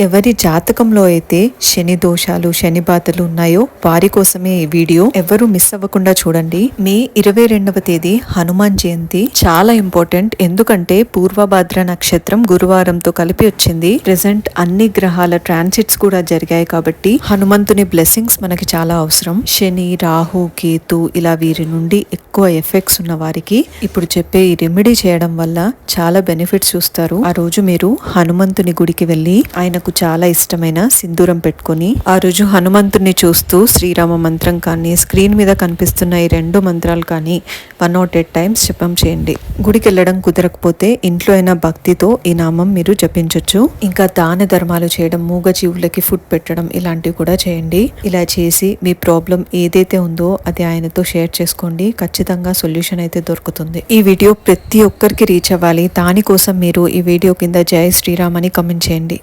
ఎవరి జాతకంలో అయితే శని దోషాలు శని బాధలు ఉన్నాయో వారి కోసమే ఈ వీడియో, ఎవరు మిస్ అవ్వకుండా చూడండి. మే 22వ తేదీ హనుమాన్ జయంతి చాలా ఇంపార్టెంట్. ఎందుకంటే పూర్వభాద్ర నక్షత్రం గురువారంతో కలిపి వచ్చింది. ప్రెసెంట్ అన్ని గ్రహాల ట్రాన్సిట్స్ కూడా జరిగాయి కాబట్టి హనుమంతుని బ్లెస్సింగ్స్ మనకి చాలా అవసరం. శని, రాహు, కేతు ఇలా వీరి నుండి ఎక్కువ ఎఫెక్ట్స్ ఉన్న వారికి ఇప్పుడు చెప్పే ఈ రెమెడీ చేయడం వల్ల చాలా బెనిఫిట్స్ చూస్తారు. ఆ రోజు మీరు హనుమంతుని గుడికి వెళ్లి ఆయనకు చాలా ఇష్టమైన సింధూరం పెట్టుకొని ఆ రోజు హనుమంతుని చూస్తూ శ్రీరామ మంత్రం కానీ స్క్రీన్ మీద కనిపిస్తున్న ఈ 2 మంత్రాలు కానీ 108 టైమ్స్ జపం చేయండి. గుడికి వెళ్ళడం కుదరకపోతే ఇంట్లో అయినా భక్తితో ఈ నామం మీరు జపించవచ్చు. ఇంకా దాన ధర్మాలు చేయడం, మూగ జీవులకి ఫుడ్ పెట్టడం ఇలాంటివి కూడా చేయండి. ఇలా చేసి మీ ప్రాబ్లం ఏదైతే ఉందో అది ఆయనతో షేర్ చేసుకోండి. ఖచ్చితంగా సొల్యూషన్ అయితే దొరుకుతుంది. ఈ వీడియో ప్రతి ఒక్కరికి రీచ్ అవ్వాలి. దానికోసం మీరు ఈ వీడియో కింద జై శ్రీరామ్ అని కామెంట్ చేయండి.